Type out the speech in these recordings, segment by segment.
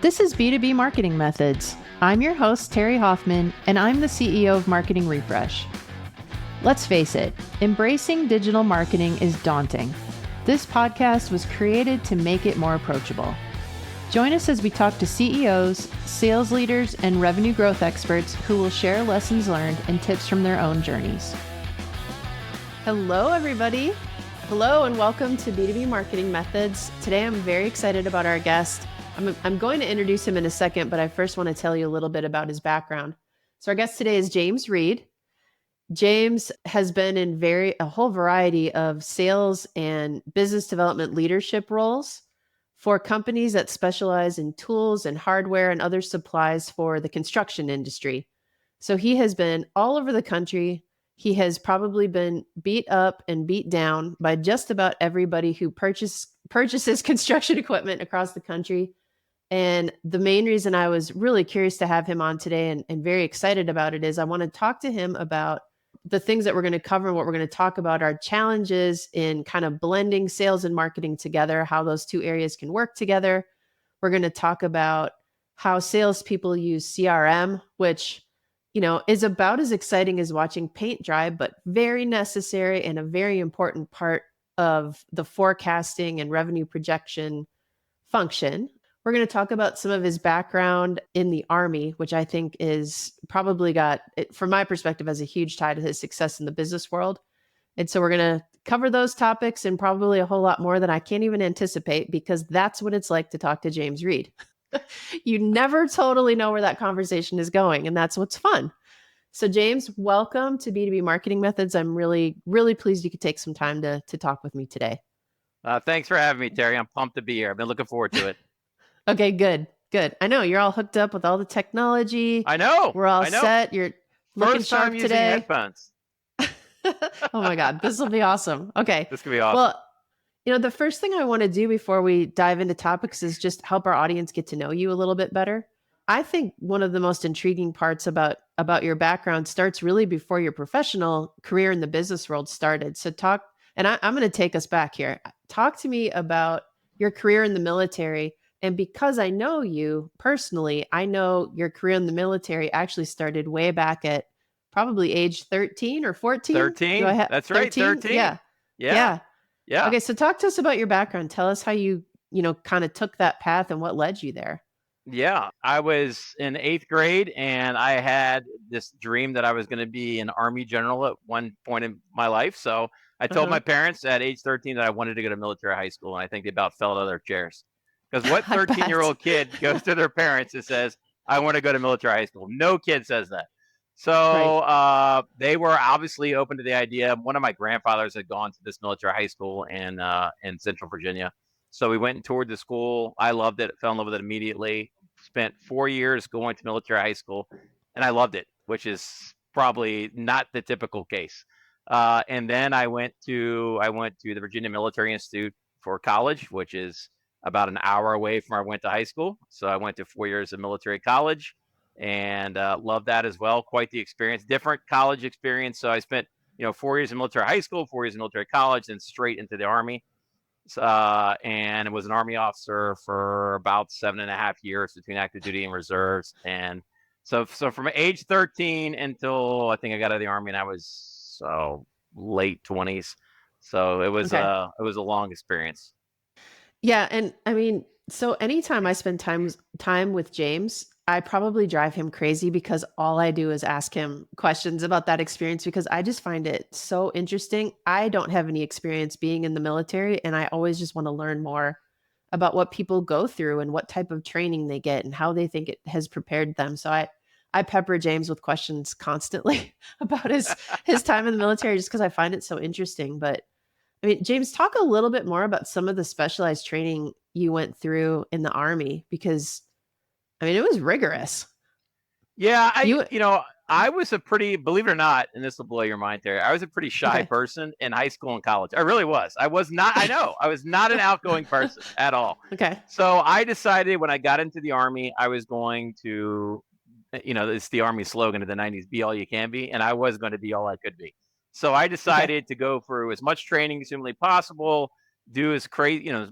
This is B2B Marketing Methods. I'm your host, Terri Hoffman, and I'm the CEO of Marketing Refresh. Let's face it, embracing digital marketing is daunting. This podcast was created to make it more approachable. Join us as we talk to CEOs, sales leaders, and revenue growth experts who will share lessons learned and tips from their own journeys. Hello, everybody. Hello, and welcome to B2B Marketing Methods. Today, I'm very excited about our guest. I'm going to introduce him in a second, but I first want to tell you a little bit about his background. So our guest today is James Reid. James has been in a whole variety of sales and business development leadership roles for companies that specialize in tools and hardware and other supplies for the construction industry. So he has been all over the country. He has probably been beat up and beat down by just about everybody who purchases construction equipment across the country. And the main reason I was really curious to have him on today and very excited about it is I want to talk to him about the things that we're going to cover. What we're going to talk about are challenges in kind of blending sales and marketing together, how those two areas can work together. We're going to talk about how salespeople use CRM, which, is about as exciting as watching paint dry, but very necessary and a very important part of the forecasting and revenue projection function. We're going to talk about some of his background in the Army, which I think is probably from my perspective, has a huge tie to his success in the business world. And so we're going to cover those topics and probably a whole lot more than I can't even anticipate, because that's what it's like to talk to James Reid. You never totally know where that conversation is going, and that's what's fun. So James, welcome to B2B Marketing Methods. I'm really, really pleased you could take some time to talk with me today. Thanks for having me, Terri. I'm pumped to be here. I've been looking forward to it. Okay, good. I know you're all hooked up with all the technology. I know. We're all set. You're looking First time sharp using today. Headphones. Oh my God, this will be awesome. Okay. This could be awesome. Well, the first thing I want to do before we dive into topics is just help our audience get to know you a little bit better. I think one of the most intriguing parts about your background starts really before your professional career in the business world started. So I'm going to take us back here. Talk to me about your career in the military. And because I know you personally, I know your career in the military actually started way back at probably age 13 or 14. 13. That's 13? Right. 13. Yeah. Okay. So talk to us about your background. Tell us how you kind of took that path and what led you there. Yeah. I was in 8th grade and I had this dream that I was going to be an Army general at one point in my life. So I told my parents at age 13 that I wanted to go to military high school. And I think they about fell out of their chairs. Because what 13-year-old kid goes to their parents and says, I want to go to military high school? No kid says that. So they were obviously open to the idea. One of my grandfathers had gone to this military high school in Central Virginia. So we went and toured the school. I loved it. Fell in love with it immediately. Spent 4 years going to military high school. And I loved it, which is probably not the typical case. And then I went to the Virginia Military Institute for college, which is about an hour away from where I went to high school. So I went to 4 years of military college and loved that as well. Quite the experience, different college experience. So I spent, 4 years in military high school, 4 years in military college, and straight into the Army. And was an Army officer for about 7.5 years between active duty and reserves. And so from age 13 until I think I got out of the Army, and I was late 20s. So it was a long experience. Yeah. And I mean, so anytime I spend time with James, I probably drive him crazy because all I do is ask him questions about that experience because I just find it so interesting. I don't have any experience being in the military, and I always just want to learn more about what people go through and what type of training they get and how they think it has prepared them. So I pepper James with questions constantly about his time in the military just because I find it so interesting. But I mean, James, talk a little bit more about some of the specialized training you went through in the Army, because I mean, it was rigorous. Yeah. I was a pretty, believe it or not, and this will blow your mind, Terri, I was a pretty shy person in high school and college. I really was. I was not an outgoing person at all. Okay. So I decided when I got into the Army, I was going to, it's the Army slogan of the 90s, be all you can be. And I was going to be all I could be. So I decided to go through as much training as humanly possible, do as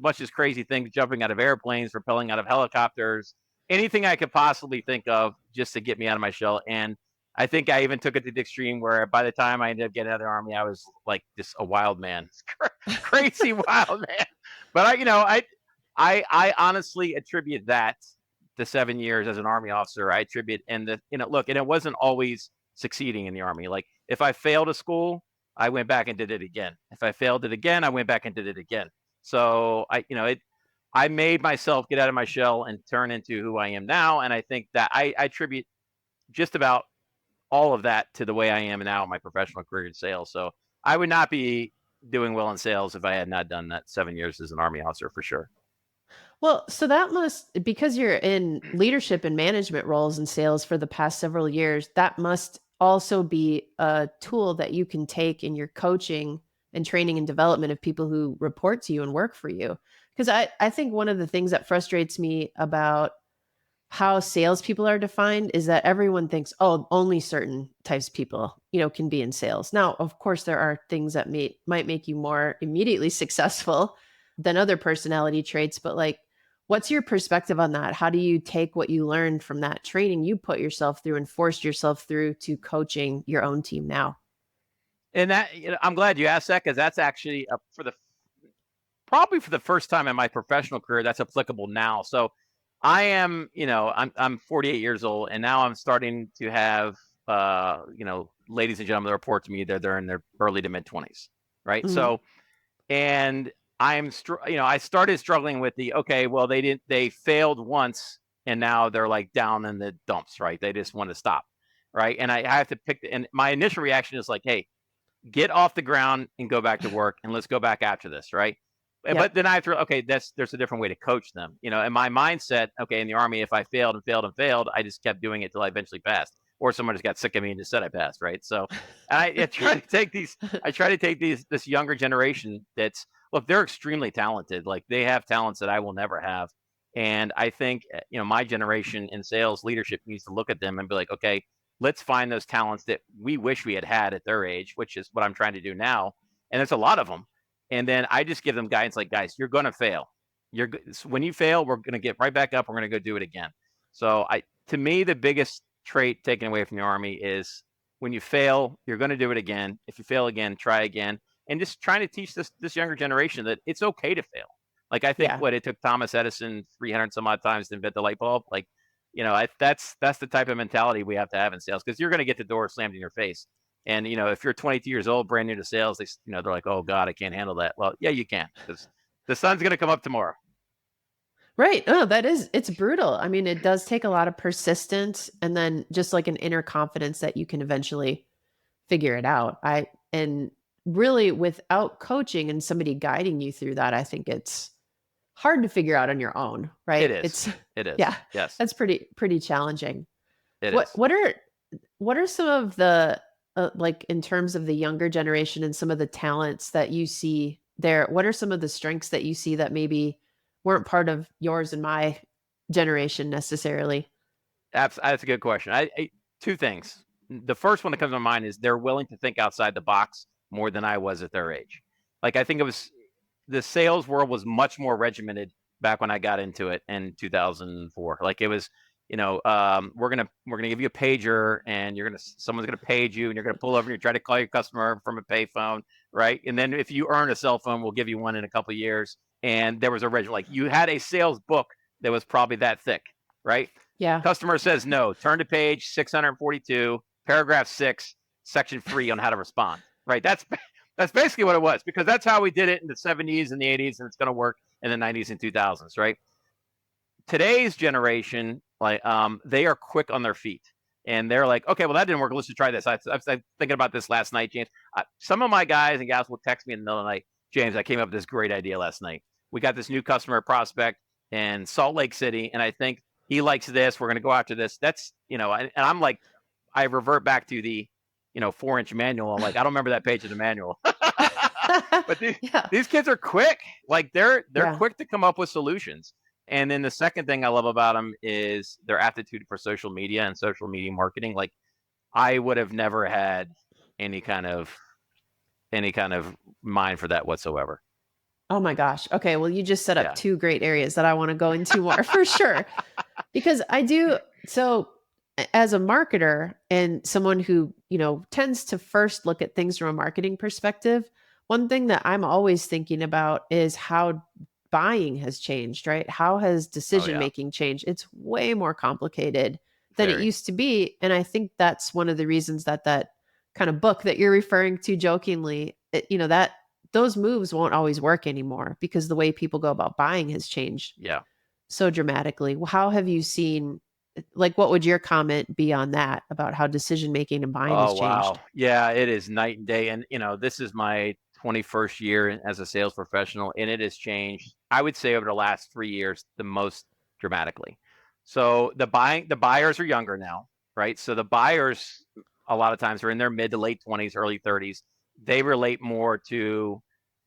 much as crazy things, jumping out of airplanes, rappelling out of helicopters, anything I could possibly think of just to get me out of my shell. And I think I even took it to the extreme where by the time I ended up getting out of the Army, I was like just a wild man, crazy wild man. But I honestly attribute that the 7 years as an Army officer. I attribute, and look, and it wasn't always succeeding in the Army. Like if I failed a school, I went back and did it again. If I failed it again, I went back and did it again. So I made myself get out of my shell and turn into who I am now. And I think that I attribute just about all of that to the way I am now in my professional career in sales. So I would not be doing well in sales if I had not done that 7 years as an Army officer for sure. Well, so that must, because you're in leadership and management roles in sales for the past several years, that must also be a tool that you can take in your coaching and training and development of people who report to you and work for you. Because I think one of the things that frustrates me about how salespeople are defined is that everyone thinks, oh, only certain types of people, can be in sales. Now, of course, there are things that might make you more immediately successful than other personality traits, but like, what's your perspective on that? How do you take what you learned from that training you put yourself through and forced yourself through to coaching your own team now? And that, I'm glad you asked that, because that's actually probably for the first time in my professional career that's applicable now. So I am, I'm 48 years old, and now I'm starting to have, ladies and gentlemen that report to me, they're in their early to mid 20s, right? Mm-hmm. So, and I started struggling with they failed once, and now they're like down in the dumps, right? They just want to stop, right? And I have to and my initial reaction is like, hey, get off the ground and go back to work, and let's go back after this, right? Yep. But then I thought, okay, there's a different way to coach them, and my mindset, okay, in the Army, if I failed and failed and failed, I just kept doing it till I eventually passed, or someone just got sick of me and just said I passed, right? So I try to take this younger generation that's, look, they're extremely talented, like they have talents that I will never have, and I think my generation in sales leadership needs to look at them and be like, okay, let's find those talents that we wish we had at their age, which is what I'm trying to do now, and there's a lot of them. And then I just give them guidance like, guys, you're going to fail. When you fail, we're going to get right back up. We're going to go do it again. So to me, the biggest trait taken away from the Army is when you fail, you're going to do it again. If you fail again, try again. And just trying to teach this younger generation that it's okay to fail. Like I think it took Thomas Edison 300 some odd times to invent the light bulb. Like, that's the type of mentality we have to have in sales, because you're going to get the door slammed in your face. And, if you're 22 years old, brand new to sales, they're like, oh God, I can't handle that. Well, yeah, you can, because the sun's going to come up tomorrow. Right. Oh, it's brutal. I mean, it does take a lot of persistence and then just like an inner confidence that you can eventually figure it out. And really without coaching and somebody guiding you through that, I think it's hard to figure out on your own, right? It is. Yeah. Yes. That's pretty challenging. It is. What are some of the like in terms of the younger generation and some of the talents that you see there? What are some of the strengths that you see that maybe weren't part of yours and my generation necessarily? That's a good question. Two things. The first one that comes to mind is they're willing to think outside the box more than I was at their age. Like I think the sales world was much more regimented back when I got into it in 2004. Like it was, we're gonna give you a pager, and someone's gonna page you, and you're gonna pull over and you try to call your customer from a payphone, right? And then if you earn a cell phone, we'll give you one in a couple of years. And there was a like you had a sales book that was probably that thick, right? Yeah. Customer says no. Turn to page 642, paragraph 6, section 3 on how to respond. Right. That's basically what it was, because that's how we did it in the 70s and the 80s, and it's going to work in the 90s and 2000s. Right. Today's generation, like they are quick on their feet, and they're like, okay, well that didn't work. Let's just try this. I was thinking about this last night, James. Some of my guys and gals will text me in the middle of the night. James, I came up with this great idea last night. We got this new customer prospect in Salt Lake City, and I think he likes this. We're going to go after this. That's, and I'm like, I revert back to the, 4-inch manual. I'm like, I don't remember that page of the manual. But these kids are quick. Like they're quick to come up with solutions. And then the second thing I love about them is their aptitude for social media and social media marketing. Like I would have never had any kind of mind for that whatsoever. Oh my gosh. Okay. Well, you just set up two great areas that I want to go into more for sure. Because as a marketer and someone who, tends to first look at things from a marketing perspective, one thing that I'm always thinking about is how buying has changed, right? How has Oh decision yeah, making changed? It's way more complicated than it very. used to be. And I think that's one of the reasons that kind of book that you're referring to jokingly, that those moves won't always work anymore because the way people go about buying has changed Yeah. so dramatically. How have you seen, like, what would your comment be on that about how decision making and buying has Oh changed? wow. Yeah, it is night and day. And this is my 21st year as a sales professional, and it has changed, I would say, over the last 3 years the most dramatically. So the buyers are younger now, right? So the buyers a lot of times are in their mid to late 20s, early 30s. They relate more to,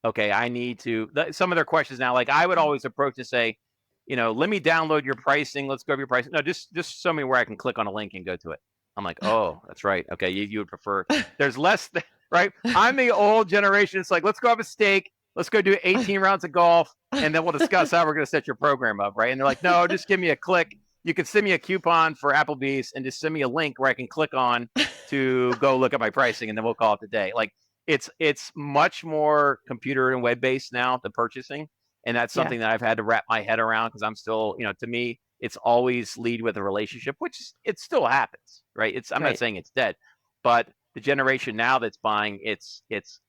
okay, I need to some of their questions now, like I would always approach and say, let me download your pricing. Let's go over your pricing. No, just show me where I can click on a link and go to it. I'm like, oh, that's right. Okay, you would prefer. There's less, right? I'm the old generation. It's like, let's go have a steak. Let's go do 18 rounds of golf, and then we'll discuss how we're going to set your program up, right? And they're like, no, just give me a click. You can send me a coupon for Applebee's and just send me a link where I can click on to go look at my pricing, and then we'll call it the day. Like it's much more computer and web based now, the purchasing, and that's Yeah, something that I've had to wrap my head around because I'm still, to me, it's always lead with a relationship, which it still happens, right? I'm not right. saying it's dead, but the generation now that's buying, it's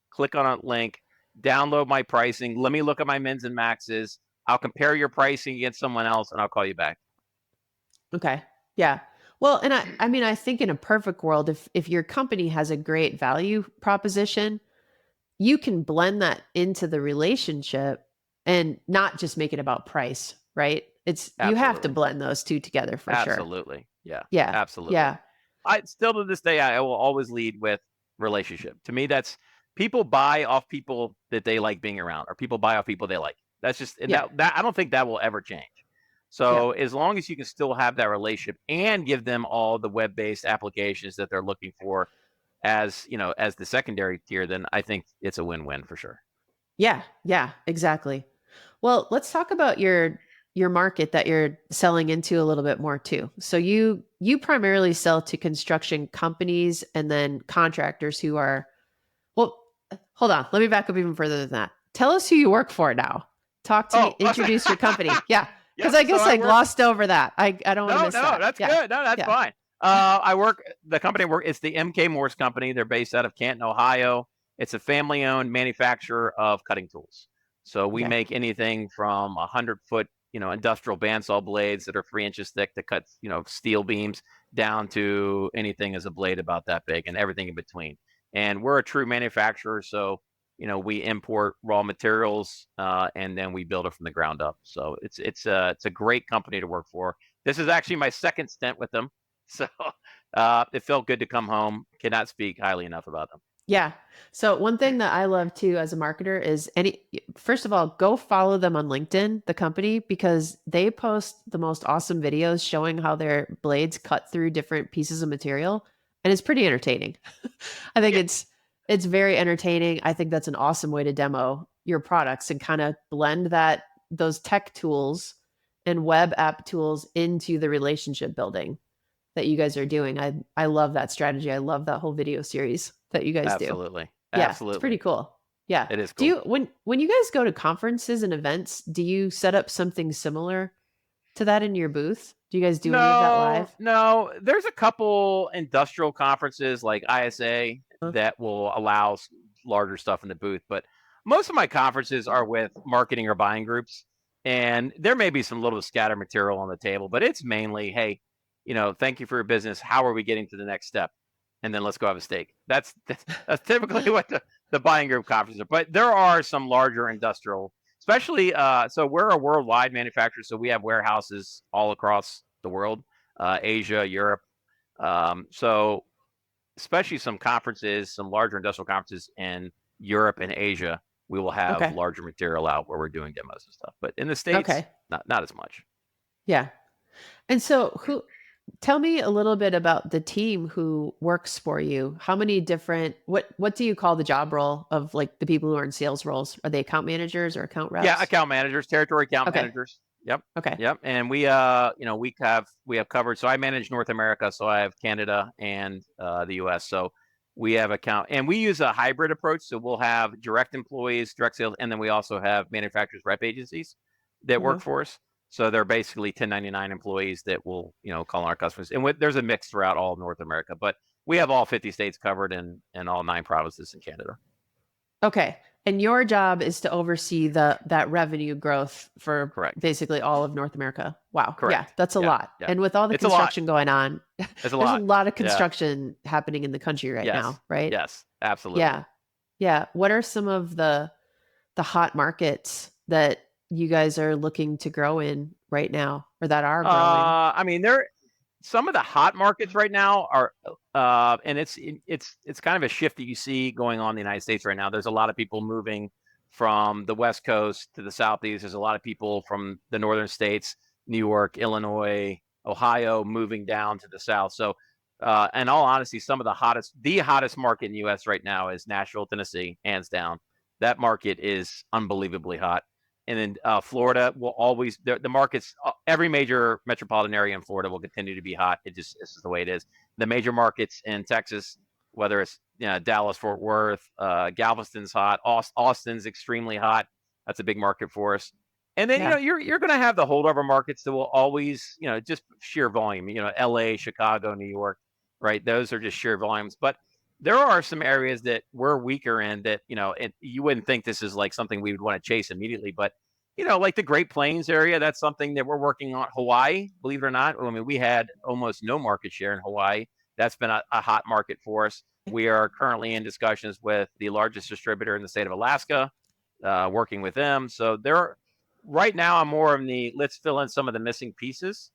click on a link, download my pricing, let me look at my mins and maxes, I'll compare your pricing against someone else, and I'll call you back. Okay. Yeah. Well, and I mean, I think in a perfect world, if your company has a great value proposition, you can blend that into the relationship and not just make it about price, right? You have to Absolutely. blend those two together for sure. Absolutely. Yeah. Yeah. Absolutely. Yeah. I still to this day I will always lead with relationship. To me, that's people buy off people that they like being around, or people buy off people they like. That's just, and Yeah. that I don't think that will ever change. Yeah. So as long as you can still have that relationship and give them all the web-based applications that they're looking for as the secondary tier, then I think it's a win-win for sure. Yeah. Yeah. Exactly. Well, let's talk about your market that you're selling into a little bit more too. So you primarily sell to construction companies and then contractors who are, well, hold on. Let me back up even further than that. Tell us who you work for now. Talk to me, Oh, introduce your company. Yeah. Because yep. I So guess I I work. glossed over that. I don't want to No, miss no, that. that's Yeah. good. No, that's Yeah. fine. I work. The company I work. It's the MK Morse Company. They're based out of Canton, Ohio. It's a family-owned manufacturer of cutting tools. So we Okay. make anything from 100-foot, industrial bandsaw blades that are 3 inches thick to cut, steel beams, down to anything as a blade about that big, and everything in between. And we're a true manufacturer, so we import raw materials, and then we build it from the ground up. So it's a great company to work for. This is actually my second stint with them, so it felt good to come home. Cannot speak highly enough about them. Yeah. So one thing that I love too as a marketer is first of all, go follow them on LinkedIn, the company, because they post the most awesome videos showing how their blades cut through different pieces of material. And it's pretty entertaining. I think Yeah, it's very entertaining. I think that's an awesome way to demo your products and kind of blend those tech tools and web app tools into the relationship building that you guys are doing. I love that strategy. I love that whole video series that you guys do. absolutely, Yeah, it's pretty absolutely. cool. Yeah. It is Do cool. you when you guys go to conferences and events, do you set up something similar to that in your booth? Do you guys do any of that No, live? no. There's a couple industrial conferences like ISA Huh? that will allow larger stuff in the booth, but most of my conferences are with marketing or buying groups, and there may be some little scatter material on the table, but it's mainly, hey, thank you for your business. How are we getting to the next step? And then let's go have a steak. That's typically what the buying group conferences are. But there are some larger industrial, especially, so we're a worldwide manufacturer, so we have warehouses all across the world, Asia, Europe. So especially some conferences, some larger industrial conferences in Europe and Asia, we will have Okay. larger material out where we're doing demos and stuff. But in the States, Okay. not as much. Yeah. And so who tell me a little bit about the team who works for you. How many different what do you call the job role of like the people who are in sales roles? Are they account managers or account Yeah, reps? account managers, territory account Okay. managers. Yep. Okay. Yep. And we we have covered. So I manage North America. So I have Canada and the US. So we have account, and we use a hybrid approach. So we'll have direct employees, direct sales, and then we also have manufacturers rep agencies that work for us. So they're basically 1099 employees that will, call on our customers. And there's a mix throughout all of North America, but we have all 50 states covered and all 9 provinces in Canada. Okay. And your job is to oversee that revenue growth for Correct. basically all of North America. Wow. Correct. Yeah, that's a lot. Yeah. And with all the It's construction going on, there's a lot of construction happening in the country right now, right? Yes, absolutely. Yeah. Yeah. What are some of the hot markets that you guys are looking to grow in right now, or that are growing? I mean, some of the hot markets right now are, and it's kind of a shift that you see going on in the United States right now. There's a lot of people moving from the West Coast to the Southeast. There's a lot of people from the northern states, New York, Illinois, Ohio, moving down to the South. So, in all honesty, the hottest market in the U.S. right now is Nashville, Tennessee, hands down. That market is unbelievably hot. And then Florida will always, the markets, every major metropolitan area in Florida will continue to be hot. This is the way it is. The major markets in Texas, whether it's Dallas, Fort Worth, Galveston's hot, Austin's extremely hot. That's a big market for us. And then you're going to have the holdover markets that will always, just sheer volume. L.A., Chicago, New York, right? Those are just sheer volumes. But there are some areas that we're weaker in that, you wouldn't think this is like something we would want to chase immediately, but like the Great Plains area, that's something that we're working on. Hawaii, believe it or not. I mean, we had almost no market share in Hawaii. That's been a hot market for us. We are currently in discussions with the largest distributor in the state of Alaska, working with them. So right now I'm more of let's fill in some of the missing pieces.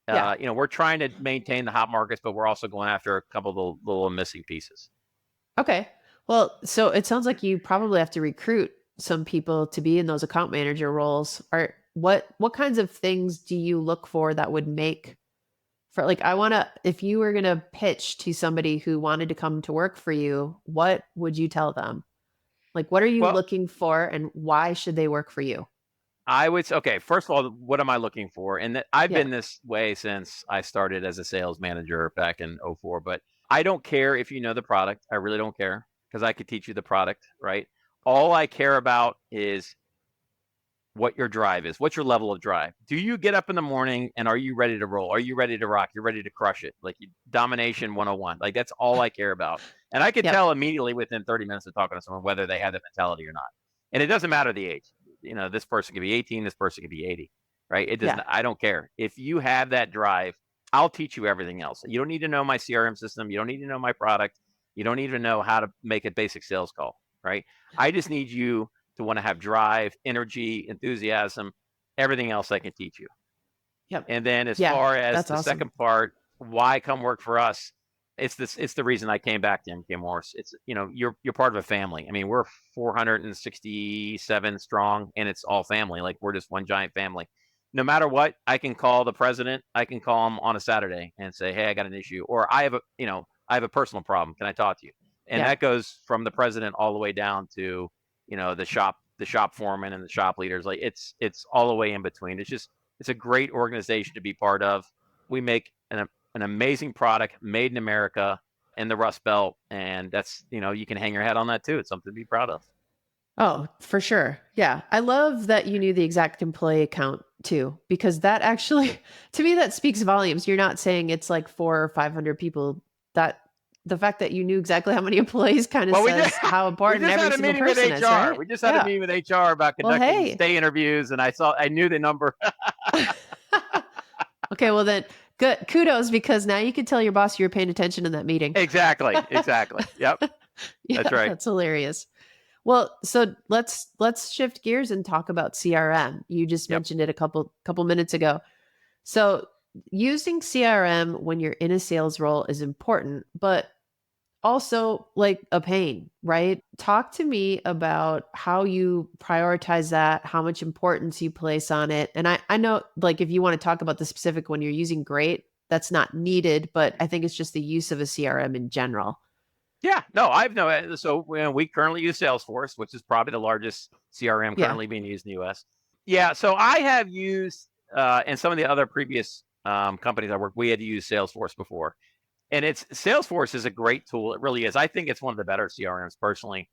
We're trying to maintain the hot markets, but we're also going after a couple of the little missing pieces. Okay. Well, so it sounds like you probably have to recruit some people to be in those account manager roles. What kinds of things do you look for that would make for, like, if you were going to pitch to somebody who wanted to come to work for you, what would you tell them? Like, what are you looking for and why should they work for you? I would say, okay, first of all, what am I looking for? And I've been this way since I started as a sales manager back in 2004, but I don't care if you know the product. I really don't care because I could teach you the product, right? All I care about is what your drive is. What's your level of drive? Do you get up in the morning and are you ready to roll? Are you ready to rock? You're ready to crush it. Like domination 101. Like that's all I care about. And I could tell immediately within 30 minutes of talking to someone whether they have the mentality or not. And it doesn't matter the age. This person could be 18, this person could be 80, right? It doesn't, I don't care. If you have that drive, I'll teach you everything else. You don't need to know my CRM system. You don't need to know my product. You don't need to know how to make a basic sales call, right? I just need you to want to have drive, energy, enthusiasm, everything else I can teach you. Yep. And then as far as the second part, why come work for us? It's the reason I came back to MK Morse. It's, you're part of a family. I mean, we're 467 strong and it's all family. Like we're just one giant family. No matter what, I can call the president. I can call him on a Saturday and say, hey, I got an issue, or I have a personal problem. Can I talk to you? And that goes from the president all the way down to, the shop foreman and the shop leaders. Like it's all the way in between. It's a great organization to be part of. We make an amazing product made in America in the Rust Belt. And that's, you can hang your hat on that too. It's something to be proud of. Oh, for sure. Yeah. I love that you knew the exact employee count too, because that actually, to me, that speaks volumes. You're not saying it's like 400 or 500 people. That the fact that you knew exactly how many employees kind of says how important every single person is, right? We just had a meeting with HR about conducting stay interviews, and I knew the number. Okay, well then, good. Kudos, because now you can tell your boss you were paying attention in that meeting. Exactly. Yep. That's right. That's hilarious. Well, so let's shift gears and talk about CRM. You just mentioned it a couple minutes ago. So using CRM when you're in a sales role is important, but also like a pain, right? Talk to me about how you prioritize that, how much importance you place on it. And I know, like, if you want to talk about the specific one you're using, great. That's not needed, but I think it's just the use of a CRM in general. Yeah, no, so we currently use Salesforce, which is probably the largest CRM currently being used in the US. Yeah, so I have used, and some of the other previous companies I worked, we had to use Salesforce before, and Salesforce is a great tool. It really is. I think it's one of the better CRMs personally.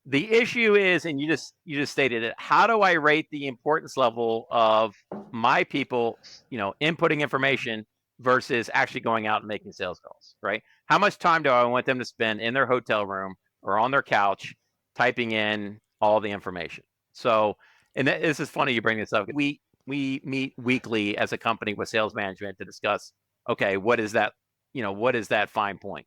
The issue is, and you just stated it. How do I rate the importance level of my people, inputting information versus actually going out and making sales calls, right? How much time do I want them to spend in their hotel room or on their couch typing in all the information? So, and this is funny you bring this up. We meet weekly as a company with sales management to discuss, okay, what is that, what is that fine point?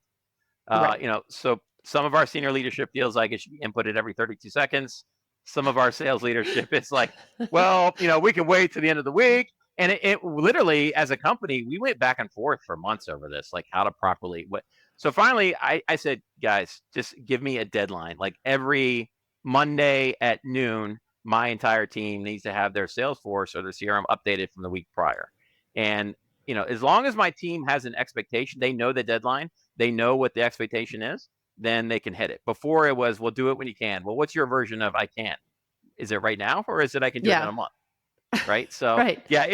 Right. So some of our senior leadership feels like it should be inputted every 32 seconds. Some of our sales leadership, it's like, well, we can wait to the end of the week. And it literally, as a company, we went back and forth for months over this, like how to properly what. So finally, I said, guys, just give me a deadline. Like every Monday at noon, my entire team needs to have their Salesforce or their CRM updated from the week prior. And as long as my team has an expectation, they know the deadline, they know what the expectation is, then they can hit it. Before it was, well, do it when you can. Well, what's your version of I can? Is it right now, or is it I can do it in Yeah. a month? Right. So Right. yeah,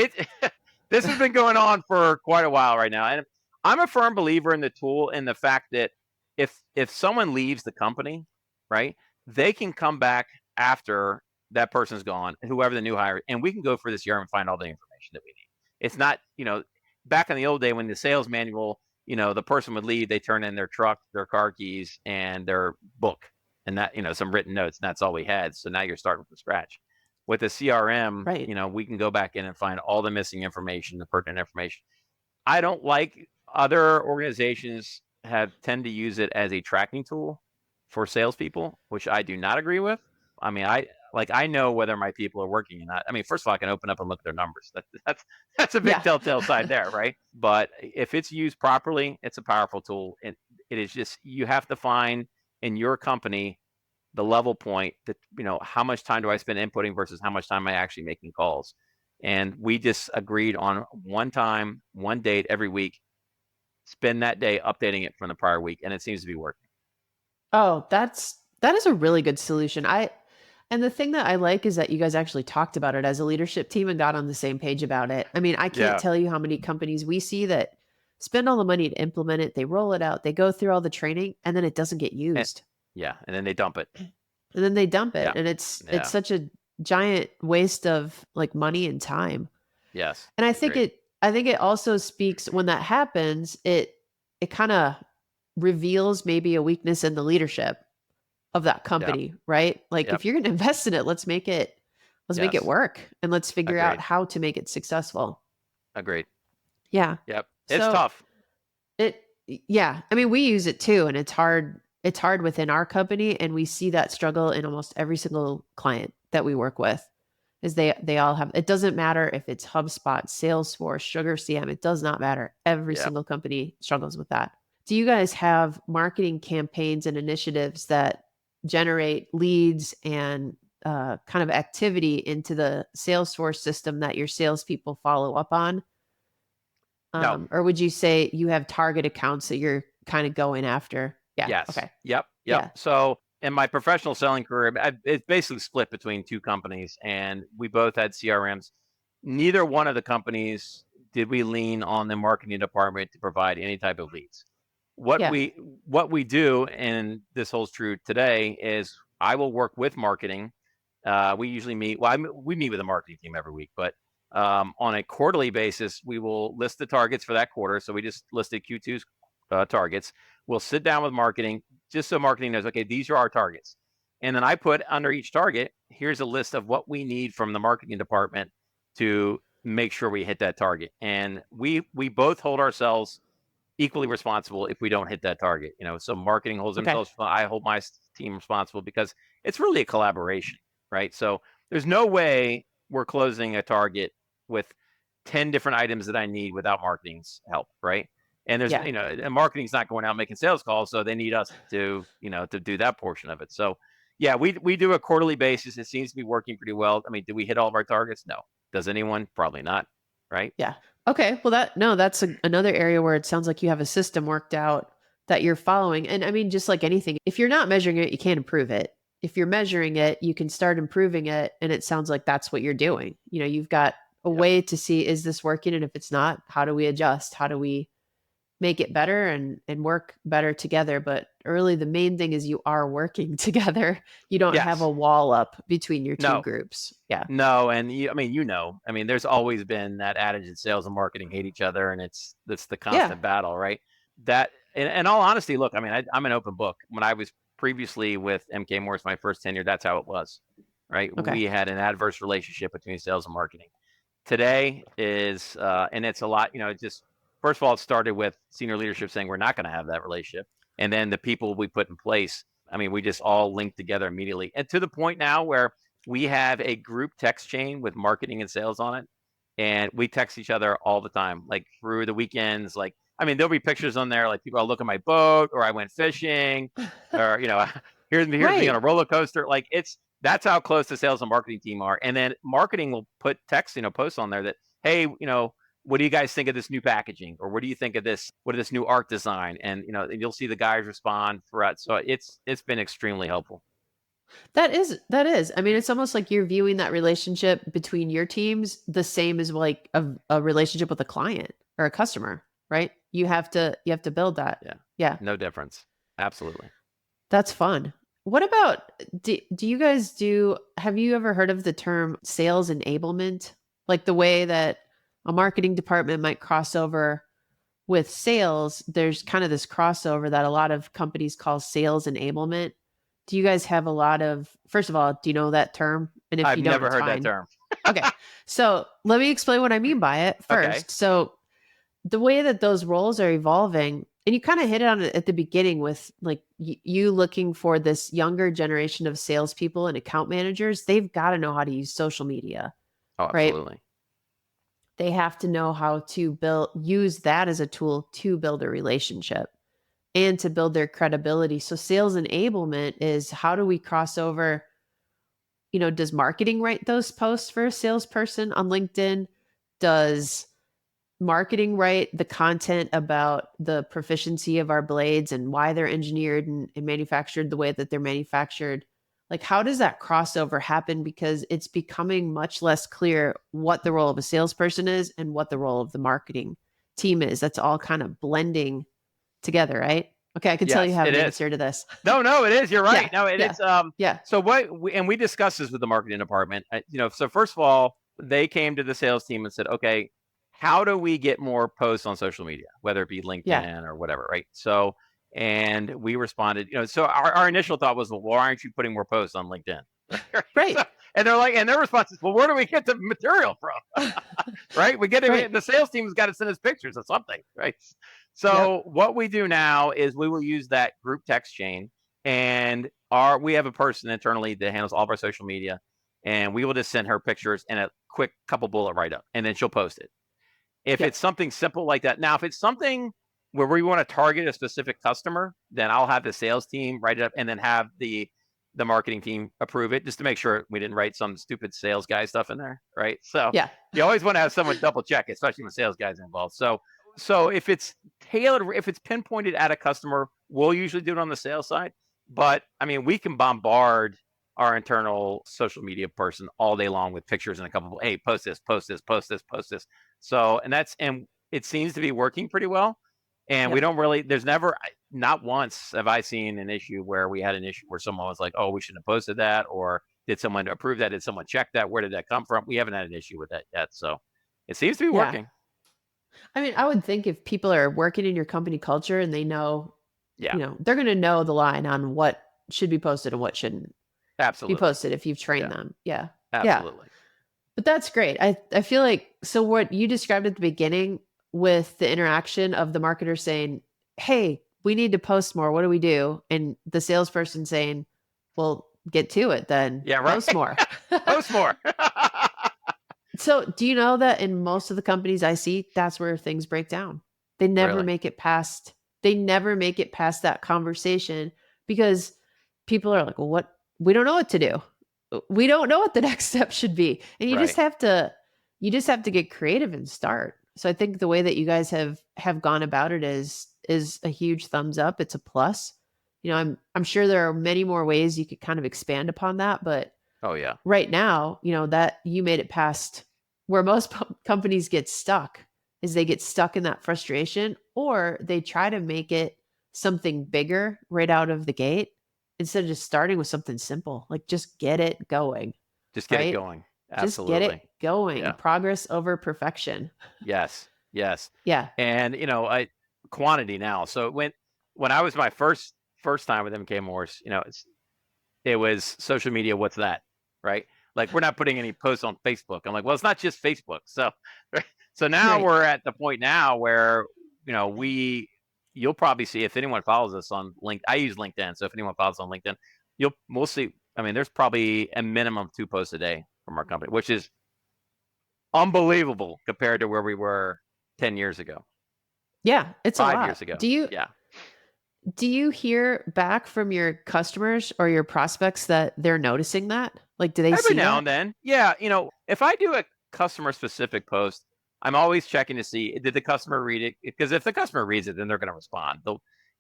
this has been going on for quite a while right now. And I'm a firm believer in the tool and the fact that if someone leaves the company, right, they can come back after that person's gone, whoever the new hire, and we can go through this year and find all the information that we need. It's not, back in the old day when the sales manual, the person would leave, they turn in their truck, their car keys, and their book, and that, some written notes, and that's all we had. So now you're starting from scratch. With a CRM, Right. we can go back in and find all the missing information, the pertinent information. I don't like other organizations tend to use it as a tracking tool for salespeople, which I do not agree with. I mean, I know whether my people are working or not. I mean, first of all, I can open up and look at their numbers. That's a big Yeah. telltale sign there, right? But if it's used properly, it's a powerful tool. And it is just, you have to find in your company the level point that, how much time do I spend inputting versus how much time am I actually making calls. And we just agreed on one time, one date every week, spend that day updating it from the prior week, and it seems to be working. Oh, that is a really good solution. And the thing that I like is that you guys actually talked about it as a leadership team and got on the same page about it. I mean, I can't Yeah. tell you how many companies we see that spend all the money to implement it, they roll it out, they go through all the training, and then it doesn't get And, used. yeah, and then they dump it. And then they dump it. Yeah. And it's Yeah. such a giant waste of like money and time. Yes. And I think it also speaks when that happens, it kind of reveals maybe a weakness in the leadership of that Yeah. company, right? Like Yep. if you're going to invest in it, let's make it Yes. work and let's figure out Agreed. how to make it successful. Agreed. Yeah. Yep. It's So tough. yeah, I mean, we use it too, and it's hard within our company, and we see that struggle in almost every single client that we work with. Is they all have, it doesn't matter if it's HubSpot, Salesforce, Sugar CM, it does not matter. Every Yep. single company struggles with that. Do you guys have marketing campaigns and initiatives that generate leads and kind of activity into the Salesforce system that your salespeople follow up on? No. Or would you say you have target accounts that you're kind of going after? Yeah. Yes. Okay. Yep. Yep. Yeah. So in my professional selling career, it's basically split between two companies, and we both had CRMs. Neither one of the companies did we lean on the marketing department to provide any type of leads. What Yeah. we what we do, and this holds true today, is I will work with marketing. We usually meet. Well, we meet with a marketing team every week, but on a quarterly basis, we will list the targets for that quarter. So we just listed Q2's targets. We'll sit down with marketing just so marketing knows, okay, these are our targets. And then I put under each target, here's a list of what we need from the marketing department to make sure we hit that target. And we both hold ourselves equally responsible if we don't hit that target. So marketing holds Okay. themselves, I hold my team responsible because it's really a collaboration, right? So there's no way we're closing a target with 10 different items that I need without marketing's help, right? And there's, Yeah. and marketing's not going out making sales calls, so they need us to, to do that portion of it. So yeah, we do a quarterly basis. It seems to be working pretty well. I mean, do we hit all of our targets? No. Does anyone? Probably not, right? Yeah. Okay. Well, that's another area where it sounds like you have a system worked out that you're following. And I mean, just like anything, if you're not measuring it, you can't improve it. if you're measuring it, you can start improving it. And it sounds like that's what you're doing. You've got a Yep. way to see, is this working? And if it's not, how do we adjust? How do we make it better and work better together? But really, the main thing is you are working together. You don't have Yes. a wall up between your two No. groups. Yeah. No, and there's always been that adage that sales and marketing hate each other, and that's the Yeah. constant battle, right? That, in all honesty, look, I'm an open book. When I was previously with MK Morse, my first tenure, that's how it was, right? Okay. We had an adverse relationship between sales and marketing. Today is, and it's a lot, just first of all, it started with senior leadership saying we're not going to have that relationship, and then the people we put in place. We just all linked together immediately, and to the point now where we have a group text chain with marketing and sales on it, and we text each other all the time, like through the weekends. Like, there'll be pictures on there, like people are looking at my boat, or I went fishing, or here's me Right. on a roller coaster. Like, that's how close the sales and marketing team are. And then marketing will put text, posts on there that, hey, what do you guys think of this new packaging, or what do you think of this? What of this new art design? And you'll see the guys respond throughout. So it's been extremely helpful. That is. It's almost like you're viewing that relationship between your teams the same as like a relationship with a client or a customer, right? You have to build that. Yeah. Yeah. No difference. Absolutely. That's fun. What about, do you guys have you ever heard of the term sales enablement? Like the way that a marketing department might cross over with sales, there's kind of this crossover that a lot of companies call sales enablement. Do you guys have first of all, do you know that term? And if I've you don't, never it's heard that fine. term. Okay. So let me explain what I mean by it first. Okay. So the way that those roles are evolving, and you kind of hit on it at the beginning with like you looking for this younger generation of salespeople and account managers, they've got to know how to use social media, Oh, right? absolutely. They have to know how to use that as a tool to build a relationship and to build their credibility. So sales enablement is, how do we cross over? Does marketing write those posts for a salesperson on LinkedIn? Does marketing write the content about the proficiency of our blades and why they're engineered and manufactured the way that they're manufactured? Like, how does that crossover happen? Because it's becoming much less clear what the role of a salesperson is and what the role of the marketing team is. That's all kind of blending together, right? Okay, I can tell you Yes, have it an is. answer to this. No, it is. You're right. Yeah, No, it yeah, is. yeah, So we discussed this with the marketing department. So first of all, they came to the sales team and said, okay, how do we get more posts on social media, whether it be yeah. LinkedIn or whatever, right? So, and we responded, so our initial thought was, well, why aren't you putting more posts on LinkedIn? Right. So, and they're like, and their response is, well, where do we get the material from? Right? We get it. Right. The sales team's got to send us pictures of something, right? Yep. So what we do now is we will use that group text chain, and we have a person internally that handles all of our social media, and we will just send her pictures and a quick couple bullet write up, and then she'll post it. If Yep. it's something simple like that, now if it's something where we want to target a specific customer, then I'll have the sales team write it up and then have the marketing team approve it, just to make sure we didn't write some stupid sales guy stuff in there, right? So Yeah. you always want to have someone double check, especially when sales guys are involved. So if it's tailored, if it's pinpointed at a customer, we'll usually do it on the sales side. But we can bombard our internal social media person all day long with pictures and a couple of, hey, post this, post this, post this, post this. So, and it seems to be working pretty well. And Yep. we don't really, there's never, not once have I seen an issue where we had an issue where someone was like, oh, we shouldn't have posted that, or did someone approve that? Did someone check that? Where did that come from? We haven't had an issue with that yet. So it seems to be Yeah. working. I would think if people are working in your company culture and they know, Yeah, they're going to know the line on what should be posted and what shouldn't be absolutely. posted if you've trained Yeah. them. Yeah. Yeah. Absolutely. But that's great. I feel like, so what you described at the beginning with the interaction of the marketer saying, hey, we need to post more. What do we do? And the salesperson saying, well, get to it then. Yeah, right. Post more. Post more. So do you know that in most of the companies I see, that's where things break down? They never Really? make it past that conversation, because people are like, well, what, we don't know what to do. We don't know what the next step should be. And you just Right. have to get creative and start. So I think the way that you guys have gone about it is a huge thumbs up. It's a plus. I'm sure there are many more ways you could kind of expand upon that, but Oh yeah. right now, that you made it past where most companies get stuck is they get stuck in that frustration, or they try to make it something bigger right out of the gate instead of just starting with something simple. Like just get it going, Just get it right? going. Just get it Absolutely. going. Yeah. Progress over perfection. Yes. Yes. Yeah. And I quantity now. So when I was my first time with MK Morse, it was social media. What's that? Right? Like we're not putting any posts on Facebook. I'm like, well, it's not just Facebook. So so now Right. we're at the point now where you'll probably see if anyone follows us on LinkedIn. I use LinkedIn, so if anyone follows on LinkedIn, we'll see. I mean, there's probably a minimum of 2 posts a day from our company, which is unbelievable compared to where we were 10 years ago, Yeah, it's a 5 lot. years ago. Do you Yeah. do you hear back from your customers or your prospects that they're noticing that? Like, do they Every see now that? and then. Yeah. If I do a customer specific post, I'm always checking to see did the customer read it? Because if the customer reads it, then they're going to respond. Yeah.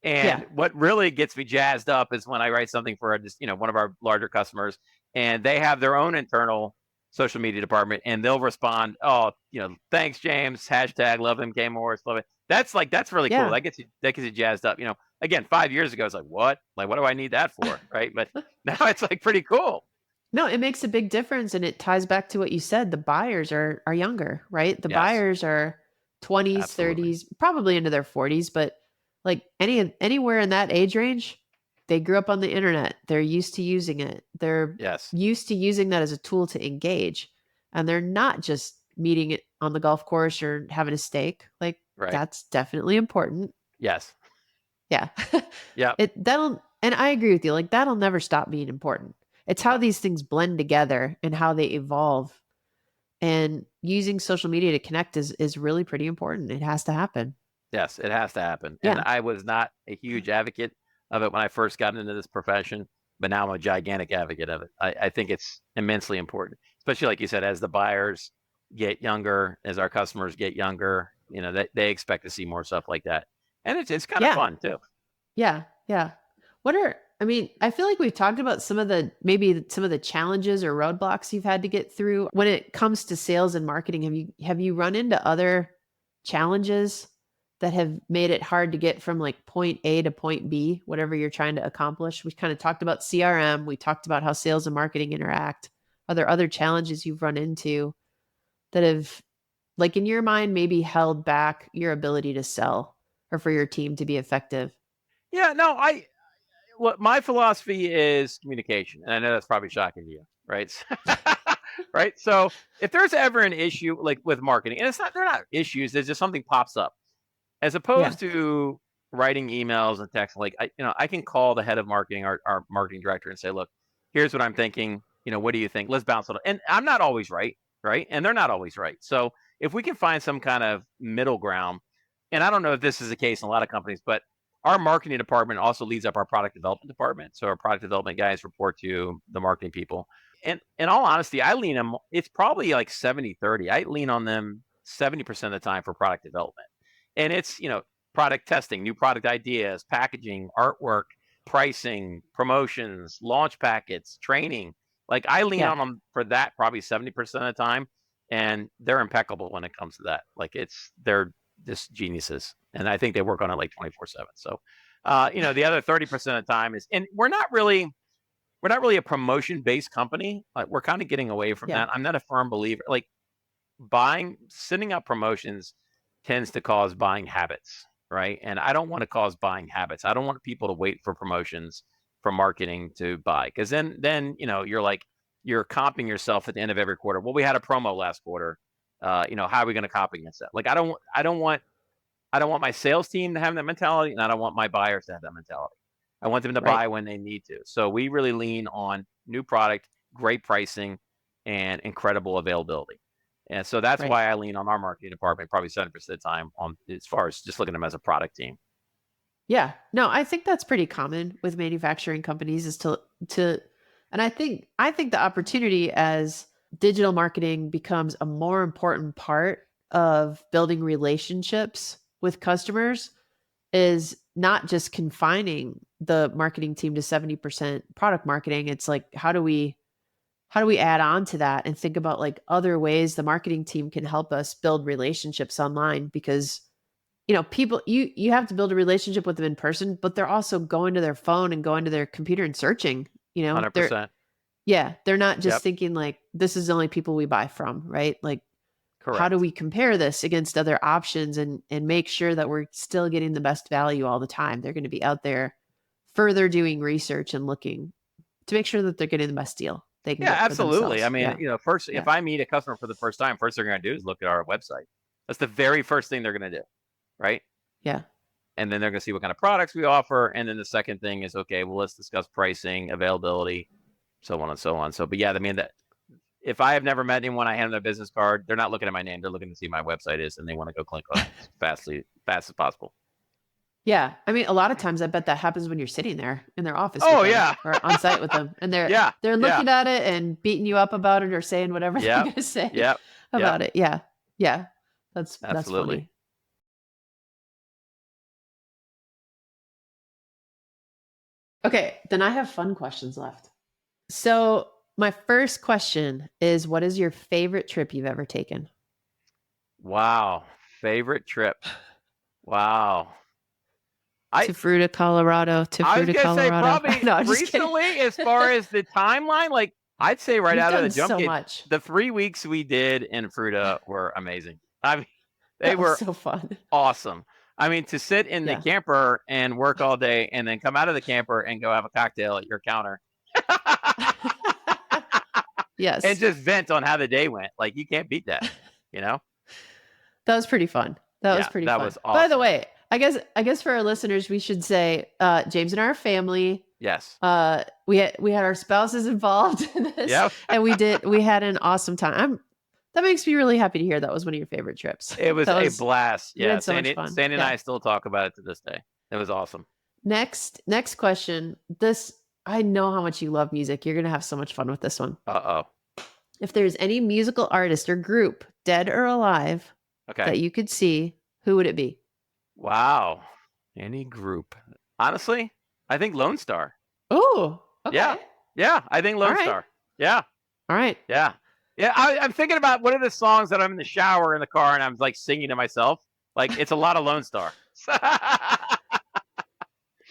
And what really gets me jazzed up is when I write something for one of our larger customers, and they have their own internal social media department, and they'll respond, "Oh, thanks, James. Hashtag love MK Morris. Love it." That's really cool. Yeah. That gets you jazzed up. Again, 5 years ago, it's like what? Like, what do I need that for? Right? But now it's like pretty cool. No, it makes a big difference, and it ties back to what you said. The buyers are younger, right? The Yes, buyers are 20s, absolutely. 30s, probably into their 40s, but like anywhere in that age range, they grew up on the internet. They're used to using it. They're Yes, used to using that as a tool to engage. And they're not just meeting it on the golf course or having a steak. Like right. that's definitely important. Yes. Yeah. Yep. And I agree with you. Like that'll never stop being important. It's how No. these things blend together and how they evolve. And using social media to connect is really pretty important. It has to happen. Yes, it has to happen. And Yeah. I was not a huge advocate of it when I first got into this profession, but now I'm a gigantic advocate of it. I think it's immensely important, especially like you said, as the buyers get younger, as our customers get younger, they expect to see more stuff like that. And it's kind of Yeah. fun too. Yeah. Yeah. I feel like we've talked about maybe some of the challenges or roadblocks you've had to get through when it comes to sales and marketing. Have you run into other challenges that have made it hard to get from like point A to point B, whatever you're trying to accomplish? We kind of talked about CRM. We talked about how sales and marketing interact. Are there other challenges you've run into that have, like in your mind, maybe held back your ability to sell or for your team to be effective? Yeah, no, what my philosophy is communication. And I know that's probably shocking to you, right? Right. So if there's ever an issue like with marketing, and they're not issues, there's just something pops up. As Yeah. opposed to writing emails and text, like I can call the head of marketing, our marketing director, and say, "Look, here's what I'm thinking. What do you think? Let's bounce it." And I'm not always right, right? And they're not always right. So if we can find some kind of middle ground, and I don't know if this is the case in a lot of companies, but our marketing department also leads up our product development department. So our product development guys report to the marketing people. And in all honesty, I lean them. It's probably like 70-30. I lean on them 70% of the time for product development. And it's, product testing, new product ideas, packaging, artwork, pricing, promotions, launch packets, training. Like I lean Yeah. on them for that probably 70% of the time. And they're impeccable when it comes to that. Like they're just geniuses. And I think they work on it like 24/7. So, the other 30% of the time and we're not really a promotion based company. Like we're kind of getting away from Yeah. that. I'm not a firm believer. Like sending out promotions tends to cause buying habits, right? And I don't want to cause buying habits. I don't want people to wait for promotions for marketing to buy because then you're comping yourself at the end of every quarter. Well, we had a promo last quarter. How are we going to comp against that? Like I don't want my sales team to have that mentality, and I don't want my buyers to have that mentality. I want them to Right. buy when they need to. So we really lean on new product, great pricing, and incredible availability. And so that's Right. why I lean on our marketing department probably 70% of the time on as far as just looking at them as a product team. Yeah. No, I think that's pretty common with manufacturing companies is to and I think the opportunity as digital marketing becomes a more important part of building relationships with customers is not just confining the marketing team to 70% product marketing. It's like, how do we add on to that and think about like other ways the marketing team can help us build relationships online? Because people, you have to build a relationship with them in person, but they're also going to their phone and going to their computer and searching. 100%. They're not just Yep. thinking like, this is the only people we buy from, right? Like, how do Correct. we compare this against other options and make sure that we're still getting the best value all the time? They're going to be out there further doing research and looking to make sure that they're getting the best deal they can Yeah, get for absolutely. themselves. I mean, first, Yeah. if I meet a customer for the first time, first they're going to do is look at our website. That's the very first thing they're going to do, right? Yeah. And then they're going to see what kind of products we offer. And then the second thing is, okay, well, let's discuss pricing, availability, so on and so on. So, but yeah, I mean, that if I have never met anyone, I hand them a business card. They're not looking at my name. They're looking to see my website is, and they want to go click on it as fast as possible. Yeah. I mean, a lot of times I bet that happens when you're sitting there in their office. Oh, with them, yeah. or on site with them. And they're looking at it and beating you up about it or saying whatever they're going to say about it. Yeah. Yeah. That's funny. Okay. Then I have fun questions left. So my first question is, what is your favorite trip you've ever taken? Wow. Favorite trip. Wow. To Fruita, Colorado. I was gonna say probably no, recently, as far as the timeline, like I'd say right out of the jump, much. The 3 weeks we did in Fruita were amazing. I mean, they were so fun, awesome. I mean, to sit in the camper and work all day, and then come out of the camper and go have a cocktail at your counter. Yes, and just vent on how the day went. Like, you can't beat that. That was pretty fun. That was pretty fun. Was awesome. By the way, I guess for our listeners, we should say James and our family. Yes. We had our spouses involved in this. Yep. And we had an awesome time. That makes me really happy to hear that was one of your favorite trips. It was a blast. Yeah. So much fun. Sandy and I still talk about it to this day. It was awesome. Next question. I know how much you love music. You're going to have so much fun with this one. Uh-oh. If there's any musical artist or group, dead or alive, that you could see, who would it be? Wow. Any group. Honestly, I think Lone Star. Oh, okay. Yeah, I think Lone Star. Yeah. All right. Yeah. Yeah, I'm thinking about what are the songs that I'm in the shower in the car and I'm like singing to myself. Like, it's a lot of Lone Star.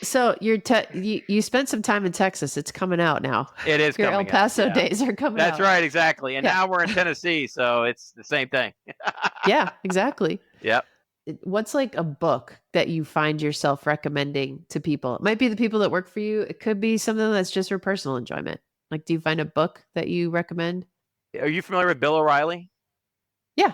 So you spent some time in Texas. It's coming out now. It is Your coming El Paso out. days are coming That's out. right, exactly. And now we're in Tennessee, so it's the same thing. Yeah, exactly. Yep. What's like a book that you find yourself recommending to people? It might be the people that work for you. It could be something that's just for personal enjoyment. Like, do you find a book that you recommend? Are you familiar with Bill O'Reilly? Yeah.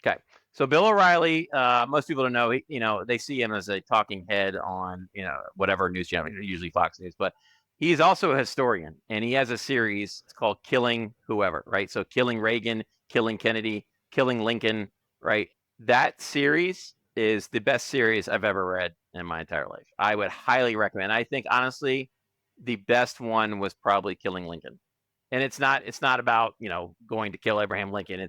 Okay. So Bill O'Reilly, most people don't know, they see him as a talking head on, whatever news channel, usually Fox News, but he's also a historian, and he has a series. It's called Killing Whoever, right? So killing Reagan, killing Kennedy, killing Lincoln, right? That series is the best series I've ever read in my entire life. I would highly recommend. I think, honestly, the best one was probably Killing Lincoln. And it's not about, going to kill Abraham Lincoln.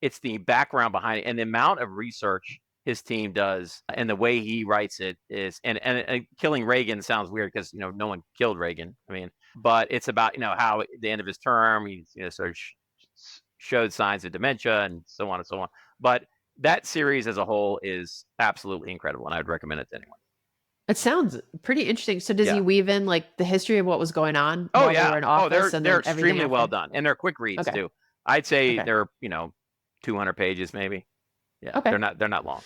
It's the background behind it and the amount of research his team does and the way he writes it is, and killing Reagan sounds weird because, no one killed Reagan. I mean, but it's about, how at the end of his term, he, sort of showed signs of dementia and so on and so on. But that series as a whole is absolutely incredible, and I'd recommend it to anyone. It sounds pretty interesting. So does he weave in like the history of what was going on while they were in office? They're extremely well done, and they're quick reads too. I'd say they're 200 pages maybe. Yeah, okay. They're not long.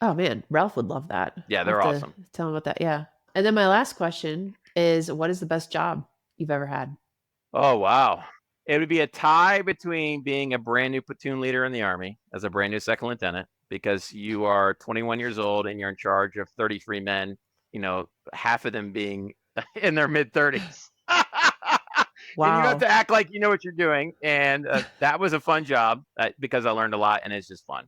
Oh man, Ralph would love that. Yeah, they're awesome. Tell him about that. Yeah. And then my last question is, what is the best job you've ever had? Oh wow. It would be a tie between being a brand new platoon leader in the Army as a brand new second lieutenant, because you are 21 years old and you're in charge of 33 men, half of them being in their mid 30s. Wow. And you have to act like you know what you're doing. And that was a fun job because I learned a lot and it's just fun.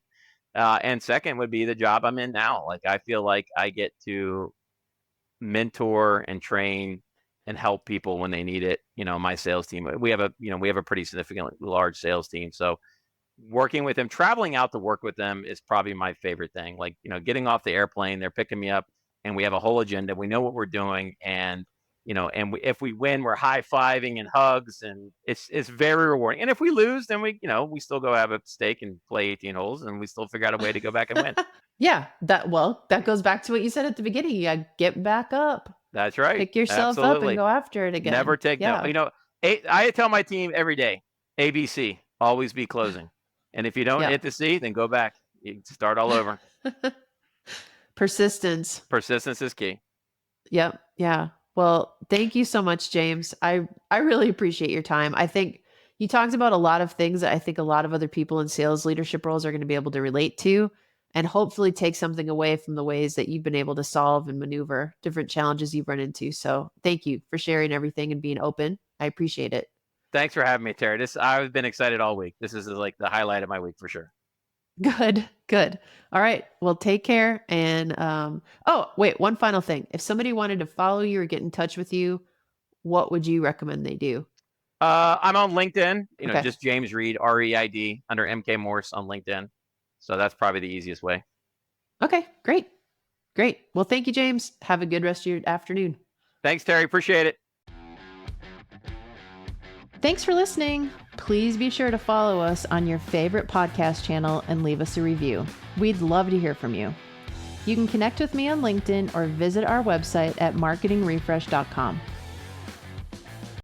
And second would be the job I'm in now. Like, I feel like I get to mentor and train and help people when they need it. My sales team, we have a pretty significant large sales team. So working with them, traveling out to work with them is probably my favorite thing. Like, getting off the airplane, they're picking me up and we have a whole agenda. We know what we're doing, and if we win, we're high-fiving and hugs, and it's very rewarding. And if we lose, then we still go have a steak and play 18 holes, and we still figure out a way to go back and win. Yeah, that goes back to what you said at the beginning. You gotta get back up. That's right. Pick yourself up and go after it again. Never take no. I tell my team every day, ABC, always be closing. And if you don't hit the C, then go back. You start all over. Persistence. Persistence is key. Yep. Yeah. Well, thank you so much, James. I really appreciate your time. I think you talked about a lot of things that I think a lot of other people in sales leadership roles are going to be able to relate to, and hopefully take something away from the ways that you've been able to solve and maneuver different challenges you've run into. So thank you for sharing everything and being open. I appreciate it. Thanks for having me, Terri. I've been excited all week. This is like the highlight of my week for sure. Good. All right. Well, take care. And oh, wait, one final thing. If somebody wanted to follow you or get in touch with you, what would you recommend they do? I'm on LinkedIn, just James Reid, REID, under MK Morse on LinkedIn. So that's probably the easiest way. Okay, great. Well, thank you, James. Have a good rest of your afternoon. Thanks, Terri. Appreciate it. Thanks for listening. Please be sure to follow us on your favorite podcast channel and leave us a review. We'd love to hear from you. You can connect with me on LinkedIn or visit our website at marketingrefresh.com.